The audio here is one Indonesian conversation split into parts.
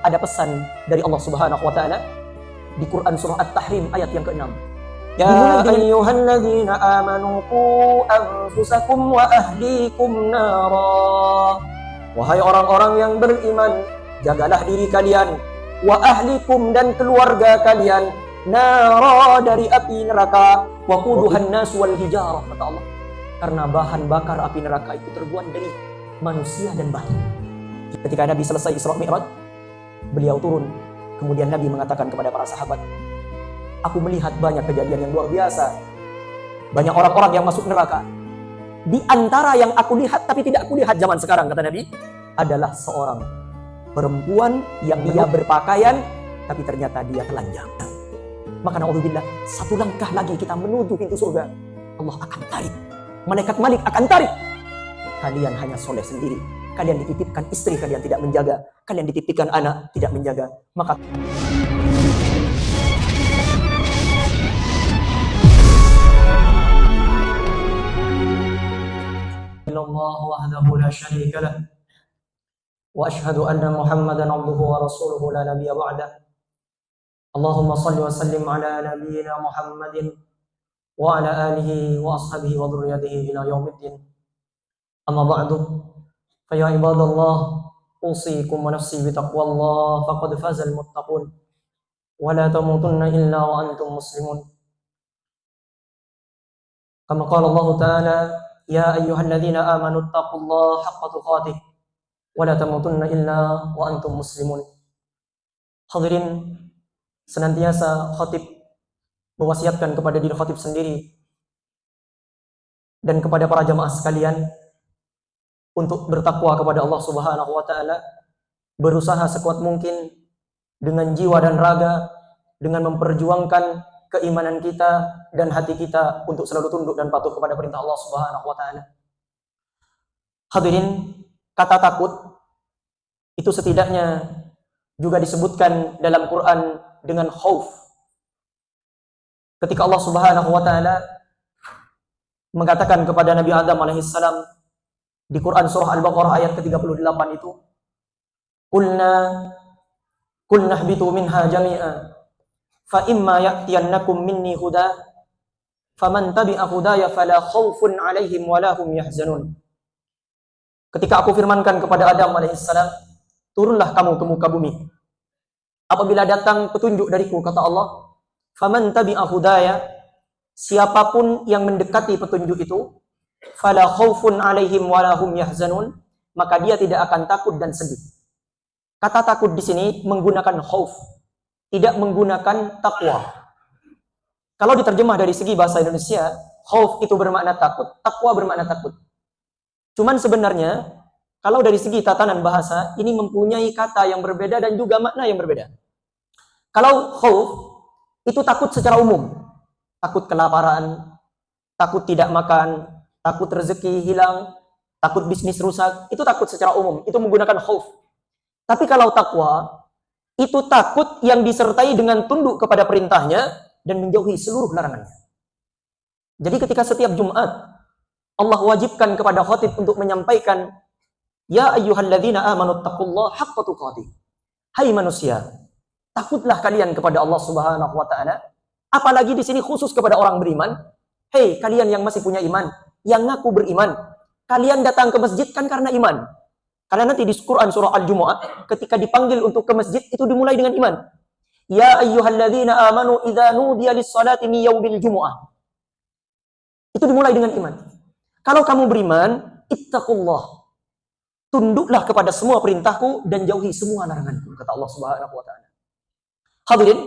ada pesan dari Allah Subhanahu wa taala di Quran surah At-Tahrim ayat yang ke-6. Ya ayyuhalladzina amanu qu anfusakum wa ahlikum nara. Wahai orang-orang yang beriman, jagalah diri kalian, wa ahlikum dan keluarga kalian, nara dari api neraka, wa quduhan nas wal hijarah, kata Allah. Karena bahan bakar api neraka itu terbuat dari manusia dan batu. Ketika Nabi selesai Isra Mi'raj, beliau turun. Kemudian Nabi mengatakan kepada para sahabat, aku melihat banyak kejadian yang luar biasa. Banyak orang-orang yang masuk neraka. Di antara yang aku lihat tapi tidak aku lihat zaman sekarang, kata Nabi, adalah seorang perempuan yang dia berpakaian tapi ternyata dia telanjang. Maka na'udzubillah, satu langkah lagi kita menuju pintu surga, Allah akan tarik. Malaikat Malik akan tarik. Kalian hanya soleh sendiri. Kalian dititipkan istri, kalian tidak menjaga. Kalian dititipkan anak, tidak menjaga. Maka Allah wahdahu la syarika lah. Wa asyhadu anna Muhammadan abduhu wa rasuluhu la nabiyya ba'dah. Allahumma salli wa sallim ala nabiyyina Muhammadin wa ala alihi wa ashabihi wa dhurriyyatihi ila yaumiddin. Amma ba'du. Fa ya ibadallah, usikum wa nafsi bi taqwallah faqad fazal muttaqun. Wa la tamutunna illa wa antum muslimun. Kama qala Allah Ta'ala, ya ayyuhalladzina amanu taqullaha haqqa tuqatih wa la tamutunna illa wa antum muslimun. Hadirin, senantiasa khatib mewasiatkan kepada diri khatib sendiri dan kepada para jamaah sekalian untuk bertakwa kepada Allah Subhanahu wa taala, berusaha sekuat mungkin dengan jiwa dan raga, dengan memperjuangkan keimanan kita dan hati kita untuk selalu tunduk dan patuh kepada perintah Allah Subhanahu wa taala. Hadirin, kata takut itu setidaknya juga disebutkan dalam Quran dengan khauf. Ketika Allah Subhanahu wa taala mengatakan kepada Nabi Adam alaihissalam di Quran surah Al-Baqarah ayat ke-38 itu, Qulna ihbitu minha jami'a fa imma ya'tiyannakum minni huda faman tabi'a hudaya fala khaufun 'alaihim wa la hum yahzanun. Ketika aku firmankan kepada Adam alaihissalam, turunlah kamu ke muka bumi. Apabila datang petunjuk dariku, kata Allah, faman tabi'a hudaya, siapapun yang mendekati petunjuk itu, fala khaufun 'alaihim wa la hum yahzanun, maka dia tidak akan takut dan sedih. Kata takut di sini menggunakan khauf, tidak menggunakan takwa. Kalau diterjemah dari segi bahasa Indonesia, khauf itu bermakna takut, takwa bermakna takut. Cuman sebenarnya kalau dari segi tatanan bahasa ini mempunyai kata yang berbeda dan juga makna yang berbeda. Kalau khauf itu takut secara umum, takut kelaparan, takut tidak makan, takut rezeki hilang, takut bisnis rusak, itu takut secara umum, itu menggunakan khauf. Tapi kalau takwa, itu takut yang disertai dengan tunduk kepada perintahnya dan menjauhi seluruh larangannya. Jadi ketika setiap Jumat Allah wajibkan kepada khatib untuk menyampaikan, ya ayyuhalladzina amanu taqullaha haqqa tuqatih. Hai manusia, takutlah kalian kepada Allah Subhanahu wa taala. Apalagi di sini khusus kepada orang beriman. Hei kalian yang masih punya iman, yang ngaku beriman, kalian datang ke masjid kan karena iman. Karena nanti di Quran surah Al-Jumu'ah ketika dipanggil untuk ke masjid itu dimulai dengan iman. Ya ayyuhalladzina amanu idza nudiya lis-salati min yaumil jumu'ah. Itu dimulai dengan iman. Kalau kamu beriman, ittaqullah. Tunduklah kepada semua perintahku dan jauhi semua laranganku, kata Allah Subhanahu wa taala. Hadirin,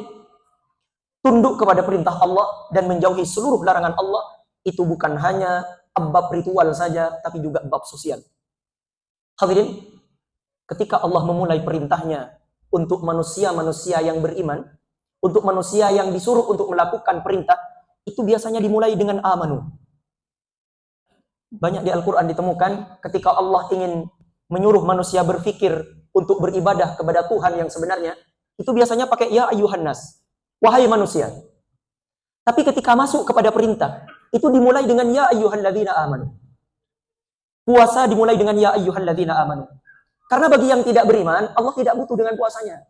tunduk kepada perintah Allah dan menjauhi seluruh larangan Allah itu bukan hanya bab ritual saja, tapi juga bab sosial. Hadirin, ketika Allah memulai perintahnya untuk manusia-manusia yang beriman, untuk manusia yang disuruh untuk melakukan perintah, itu biasanya dimulai dengan amanu. Banyak di Al-Quran ditemukan ketika Allah ingin menyuruh manusia berfikir untuk beribadah kepada Tuhan yang sebenarnya, itu biasanya pakai ya ayyuhan nas, wahai manusia. Tapi ketika masuk kepada perintah, itu dimulai dengan ya ayyuhalladzina amanu. Puasa dimulai dengan ya ayyuhalladzina amanu. Karena bagi yang tidak beriman, Allah tidak butuh dengan puasanya.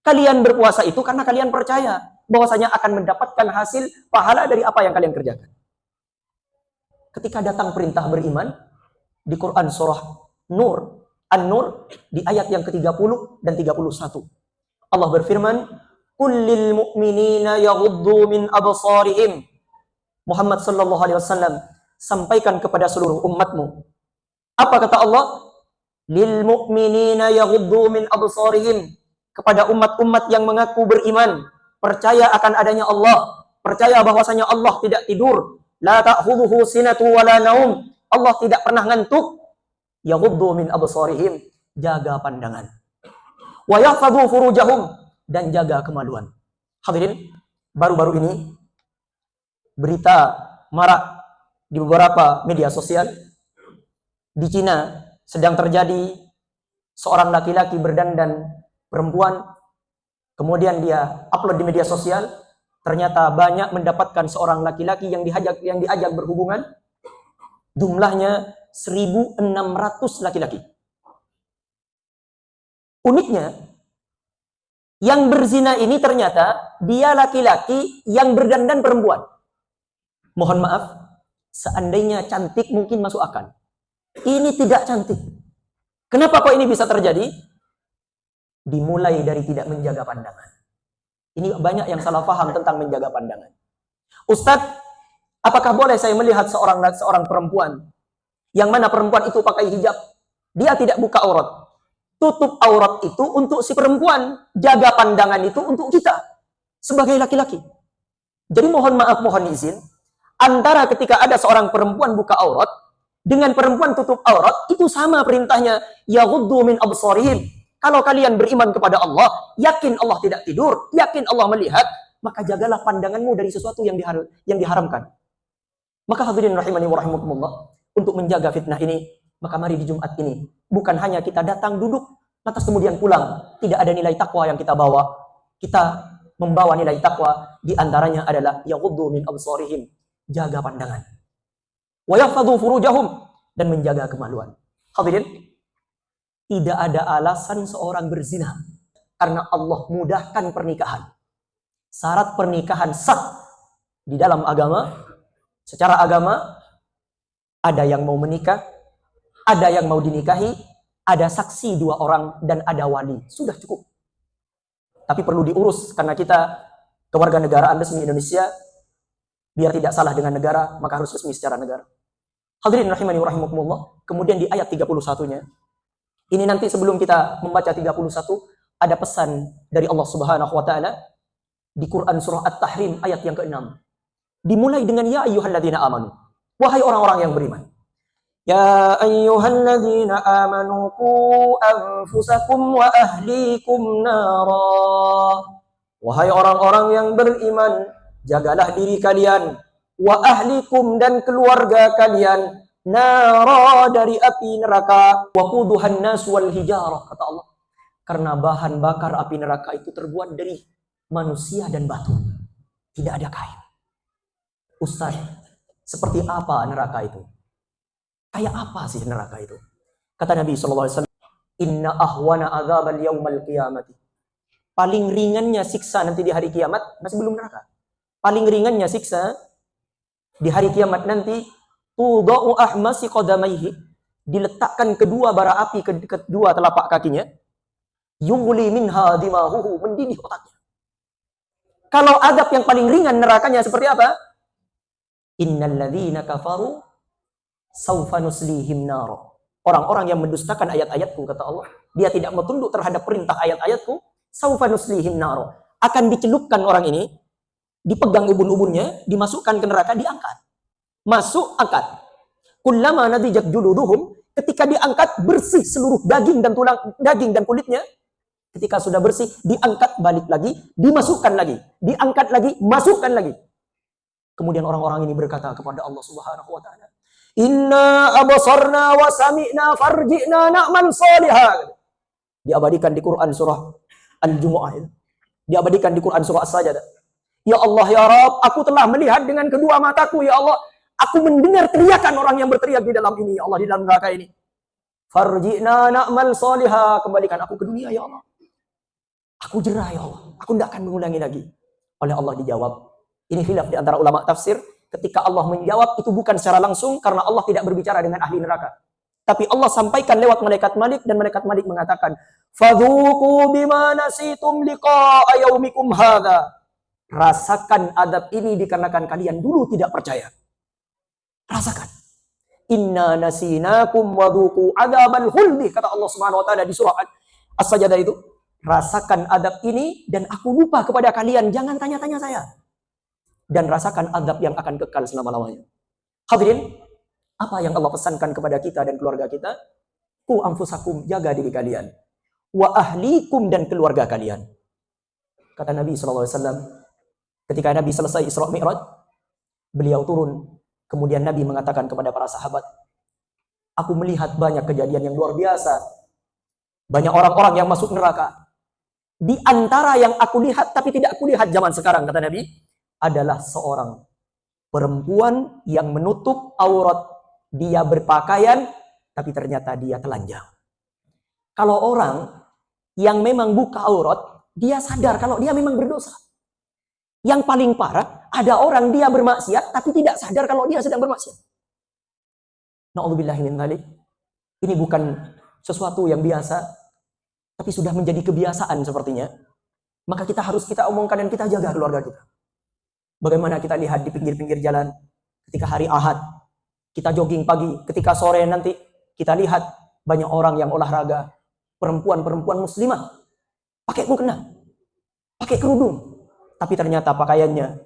Kalian berpuasa itu karena kalian percaya bahwasanya akan mendapatkan hasil pahala dari apa yang kalian kerjakan. Ketika datang perintah beriman di Quran surah An-Nur di ayat yang ke-30 dan 31. Allah berfirman, "Kullil mu'minina yaghuddu min absarihim." Muhammad sallallahu alaihi wasallam, sampaikan kepada seluruh umatmu. Apa kata Allah? Lil mu'minina yaghuddu min absarihim. Kepada umat-umat yang mengaku beriman, percaya akan adanya Allah, percaya bahwasanya Allah tidak tidur, la ta'khudhuhu sinatu wala naum. Allah tidak pernah ngantuk. Yaghuddu min absarihim, jaga pandangan. Wa yahfadhu furujahum, dan jaga kemaluan. Hadirin, baru-baru ini berita marak di beberapa media sosial. Di Cina sedang terjadi seorang laki-laki berdandan perempuan, kemudian dia upload di media sosial, ternyata banyak mendapatkan seorang laki-laki yang diajak berhubungan, jumlahnya 1.600 laki-laki. Uniknya, yang berzina ini ternyata dia laki-laki yang berdandan perempuan. Mohon maaf, seandainya cantik mungkin masuk akal. Ini tidak cantik. Kenapa kok ini bisa terjadi? Dimulai dari tidak menjaga pandangan. Ini banyak yang salah paham tentang menjaga pandangan. Ustadz, apakah boleh saya melihat seorang perempuan yang mana perempuan itu pakai hijab? Dia tidak buka aurat. Tutup aurat itu untuk si perempuan, jaga pandangan itu untuk kita sebagai laki-laki. Jadi mohon maaf, mohon izin, antara ketika ada seorang perempuan buka aurat dengan perempuan tutup aurat itu sama perintahnya, yaghuddu min absarihim. Kalau kalian beriman kepada Allah, yakin Allah tidak tidur, yakin Allah melihat, maka jagalah pandanganmu dari sesuatu yang diharamkan. Maka hadirin rahimani wa rahimakumullah, untuk menjaga fitnah ini, maka mari di Jumat ini, bukan hanya kita datang duduk, lantas kemudian pulang, tidak ada nilai takwa yang kita bawa. Kita membawa nilai takwa, di antaranya adalah yaghuddu min absarihim, jaga pandangan. Wa yahfadhu furujahum, dan menjaga kemaluan. Hadirin, tidak ada alasan seorang berzina karena Allah mudahkan pernikahan. Syarat pernikahan sah di dalam agama, secara agama, ada yang mau menikah, ada yang mau dinikahi, ada saksi 2 orang, dan ada wali. Sudah cukup. Tapi perlu diurus karena kita kewarganegaraan resmi Indonesia, biar tidak salah dengan negara, maka harus resmi secara negara. Hadirin rahimani wa rahimakumullah. Kemudian di ayat 31-nya, ini nanti sebelum kita membaca 31, ada pesan dari Allah Subhanahu wa taala di Quran surah At-Tahrim ayat yang ke-6. Dimulai dengan ya ayyuhalladzina amanu. Wahai orang-orang yang beriman. Ya ayyuhalladzina amanu qu anfusakum wa ahlikum nara. Wahai orang-orang yang beriman, jagalah diri kalian, wa ahlikum, dan keluarga kalian, nara, dari api neraka, waquduhan nas wal hijarah, kata Allah. Karena bahan bakar api neraka itu terbuat dari manusia dan batu. Tidak ada kain. Ustaz, seperti apa neraka itu? Kayak apa sih neraka itu? Kata Nabi SAW, inna ahwana azabal yaumal qiyamati. Paling ringannya siksa nanti di hari kiamat, masih belum neraka. Paling ringannya siksa di hari kiamat nanti, tudau ahmasi qadamaihi, diletakkan kedua bara api ke kedua telapak kakinya, yughli minha dimahuhu, mendidih otaknya. Kalau adab yang paling ringan nerakanya seperti apa? Innal ladzina kafaru saufa nuslihim nar. Orang-orang yang mendustakan ayat-ayatku, kata Allah, dia tidak mau tunduk terhadap perintah ayat-ayatku, saufa nuslihim nar. Akan dicelupkan orang ini, dipegang ubun-ubunnya, dimasukkan ke neraka, diangkat. Masuk, angkat. Kullama nadijat juluduhum, ketika diangkat bersih seluruh daging dan tulang, daging dan kulitnya. Ketika sudah bersih, diangkat balik lagi, dimasukkan lagi, diangkat lagi, masukkan lagi. Kemudian orang-orang ini berkata kepada Allah Subhanahu wa taala, "Inna absarna wa sami'na farji'na na'man shalihan." Diabadikan di Quran surah Al-Jumu'ah. Diabadikan di Quran surah As-Sajdah. Ya Allah, ya Rabb, aku telah melihat dengan kedua mataku, ya Allah. Aku mendengar teriakan orang yang berteriak di dalam ini, ya Allah, di dalam neraka ini. Farji'na na'mal salihah. Kembalikan aku ke dunia ya Allah. Aku jerah ya Allah. Aku tidak akan mengulangi lagi. Oleh Allah dijawab. Ini khilaf di antara ulama tafsir. Ketika Allah menjawab itu bukan secara langsung karena Allah tidak berbicara dengan ahli neraka. Tapi Allah sampaikan lewat malaikat Malik dan malaikat Malik mengatakan, "Fadzuqu bima nasitum liqa'a yaumikum hadza." Rasakan adab ini dikarenakan kalian dulu tidak percaya. Rasakan. Inna nasinakum wadzuqu adzabal khuldi, kata Allah Subhanahu wa taala di surah As-Sajdah itu. Rasakan adab ini dan aku lupa kepada kalian, jangan tanya-tanya saya. Dan rasakan adab yang akan kekal selama-lamanya. Hadirin, apa yang Allah pesankan kepada kita dan keluarga kita? Ku anfusakum, jaga diri kalian. Wa ahlikum, dan keluarga kalian. Kata Nabi SAW, ketika Nabi selesai Isra Mi'raj, beliau turun. Kemudian Nabi mengatakan kepada para sahabat, aku melihat banyak kejadian yang luar biasa. Banyak orang-orang yang masuk neraka. Di antara yang aku lihat, tapi tidak aku lihat zaman sekarang, kata Nabi, adalah seorang perempuan yang menutup aurat. Dia berpakaian, tapi ternyata dia telanjang. Kalau orang yang memang buka aurat, dia sadar kalau dia memang berdosa. Yang paling parah, ada orang dia bermaksiat, tapi tidak sadar kalau dia sedang bermaksiat. Na'udzubillahi min dzalik. Ini bukan sesuatu yang biasa, tapi sudah menjadi kebiasaan sepertinya. Maka kita omongkan dan kita jaga keluarga kita. Bagaimana kita lihat di pinggir-pinggir jalan, ketika hari Ahad, kita jogging pagi, ketika sore nanti, kita lihat banyak orang yang olahraga, perempuan-perempuan muslimah, pakai mukena, pakai kerudung, tapi ternyata pakaiannya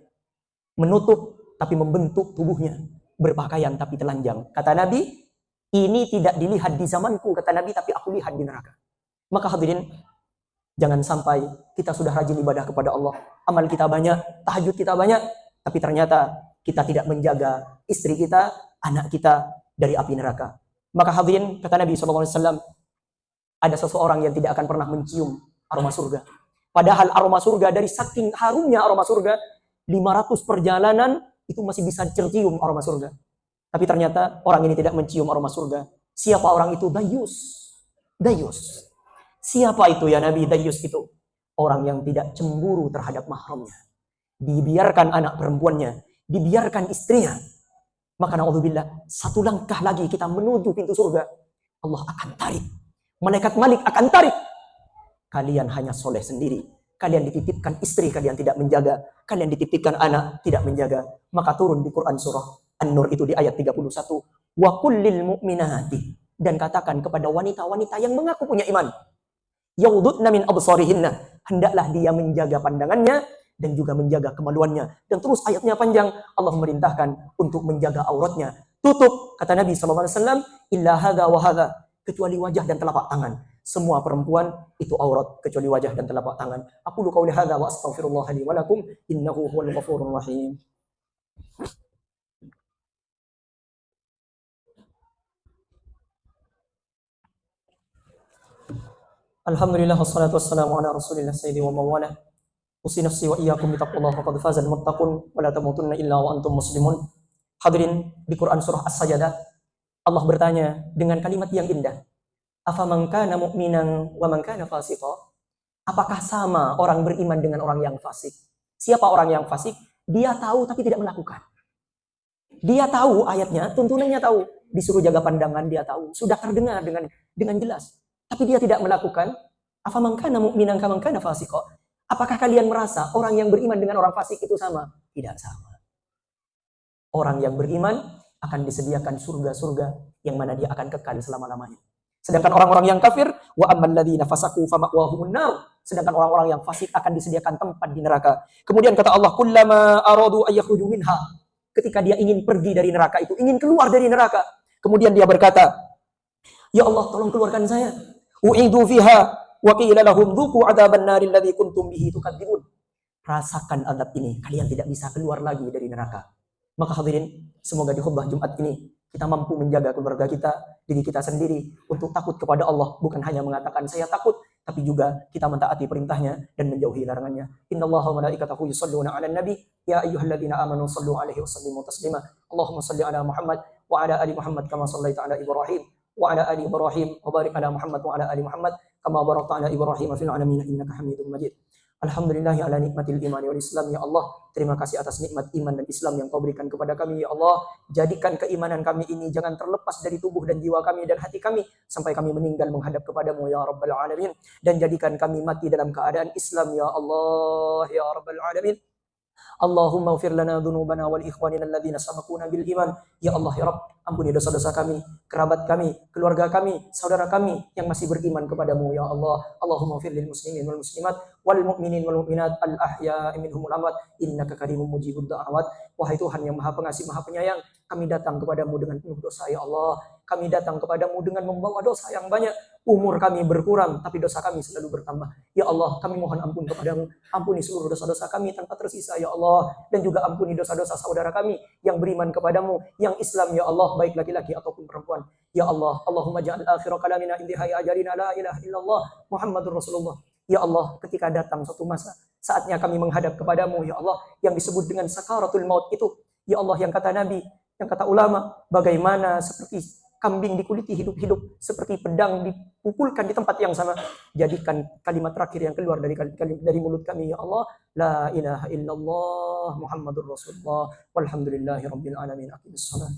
menutup, tapi membentuk tubuhnya, berpakaian tapi telanjang. Kata Nabi, ini tidak dilihat di zamanku, kata Nabi, tapi aku lihat di neraka. Maka hadirin, jangan sampai kita sudah rajin ibadah kepada Allah, amal kita banyak, tahajud kita banyak, tapi ternyata kita tidak menjaga istri kita, anak kita dari api neraka. Maka hadirin, kata Nabi SAW, ada seseorang yang tidak akan pernah mencium aroma surga. Padahal aroma surga, dari saking harumnya aroma surga, 500 perjalanan itu masih bisa tercium aroma surga. Tapi ternyata orang ini tidak mencium aroma surga. Siapa orang itu? Dayus. Dayus. Siapa itu ya Nabi? Dayus itu orang yang tidak cemburu terhadap mahramnya. Dibiarkan anak perempuannya, dibiarkan istrinya. Maka na'udzubillah, satu langkah lagi kita menuju pintu surga, Allah akan tarik. Malaikat Malik akan tarik. Kalian hanya soleh sendiri. Kalian dititipkan istri, kalian tidak menjaga. Kalian dititipkan anak, tidak menjaga. Maka turun di Quran surah An-Nur itu di ayat 31. Wa kullil mu'minati. Dan katakan kepada wanita-wanita yang mengaku punya iman. Yaududna min absarihinna. Hendaklah dia menjaga pandangannya dan juga menjaga kemaluannya. Dan terus ayatnya panjang. Allah memerintahkan untuk menjaga auratnya. Tutup, kata Nabi SAW, illa hadha wa hadha. Kecuali wajah dan telapak tangan. Semua perempuan itu aurat kecuali wajah dan telapak tangan. Aku qauli hadza wa astaghfirullah li wa lakum innahu huwal ghafurur rahim. Alhamdulillah wassalatu wassalamu ala Rasulillah sayyidi wa mawala. Usi nafsi wa iyyakum bi taqwallah faqad fazal muttaqun wa la tamutunna illa wa antum muslimun. Hadirin, di Quran surah As-Sajdah Allah bertanya dengan kalimat yang indah. Afaman kana mu'minan wa man kana fasiqa? Apakah sama orang beriman dengan orang yang fasik? Siapa orang yang fasik? Dia tahu tapi tidak melakukan. Dia tahu ayatnya, tuntunannya tahu. Disuruh jaga pandangan, dia tahu. Sudah terdengar dengan jelas. Tapi dia tidak melakukan. Afaman kana mu'minan wa man kana fasiqa? Apakah kalian merasa orang yang beriman dengan orang fasik itu sama? Tidak sama. Orang yang beriman akan disediakan surga-surga yang mana dia akan kekal selama-lamanya. Sedangkan orang-orang yang kafir, wa ammal ladzina fasaqu fama'wahumun nar. Sedangkan orang-orang yang fasik akan disediakan tempat di neraka. Kemudian kata Allah, kullama aradu ayyakhruju minha. Ketika dia ingin pergi dari neraka itu, ingin keluar dari neraka, kemudian dia berkata, ya Allah, tolong keluarkan saya. U'idu fiha wa qila lahum dzuqu 'adzaban naril ladzi kuntum bihi tukadzibun. Rasakan azab ini, kalian tidak bisa keluar lagi dari neraka. Maka hadirin, semoga di khutbah Jumat ini kita mampu menjaga keluarga kita, diri kita sendiri untuk takut kepada Allah. Bukan hanya mengatakan saya takut, tapi juga kita mentaati perintahnya dan menjauhi larangannya. Innallaha wa malaikatahu yusholluna 'alan nabi ya ayyuhalladzina amanu shallu 'alaihi wa sallimu taslima. Allahumma shalli 'ala Muhammad wa 'ala ali Muhammad kama shallaita 'ala Ibrahim wa ala ali Ibrahim wa barik ala Muhammad wa ala ali Muhammad kama barakta ala Ibrahim fil alamin innaka Hamidum Majid. Alhamdulillahi ala nikmatil imani wal Islam ya Allah. Terima kasih atas nikmat iman dan Islam yang Kau berikan kepada kami ya Allah. Jadikan keimanan kami ini jangan terlepas dari tubuh dan jiwa kami dan hati kami sampai kami meninggal menghadap kepadamu ya Rabbal Alamin. Dan jadikan kami mati dalam keadaan Islam ya Allah ya Rabbal Alamin. Allahumma ufir lana dhunubana wal ikhwanina alladhina sabaquna bil iman. Ya Allah ya Rabb, ampuni dosa-dosa kami, kerabat kami, keluarga kami, saudara kami yang masih beriman kepadamu ya Allah. Allahumma ufir lil muslimin wal muslimat wal mu'minin wal mu'minat al ahya'i minhum wal amwat innaka karimun mujibud da'awat. Wahai Tuhan yang Maha Pengasih, Maha Penyayang, kami datang kepadamu dengan penuh dosa ya Allah. Kami datang kepadamu dengan membawa dosa yang banyak. Umur kami berkurang, tapi dosa kami selalu bertambah. Ya Allah, kami mohon ampun kepadamu. Ampuni seluruh dosa-dosa kami tanpa tersisa ya Allah. Dan juga ampuni dosa-dosa saudara kami yang beriman kepadamu, yang Islam ya Allah, baik laki-laki ataupun perempuan. Ya Allah, Allahumma ja'al akhir kalamina intihai ajalina la ilaha illallah Muhammadur Rasulullah. Ya Allah, ketika datang suatu masa, saatnya kami menghadap kepadamu ya Allah, yang disebut dengan sakaratul maut itu. Ya Allah, yang kata Nabi, yang kata ulama, bagaimana seperti kambing dikuliti hidup-hidup, seperti pedang dipukulkan di tempat yang sama. Jadikan kalimat terakhir yang keluar dari mulut kami ya Allah, la ilaha illallah Muhammadur Rasulullah walhamdulillahi rabbil alamin. Aqimissalah.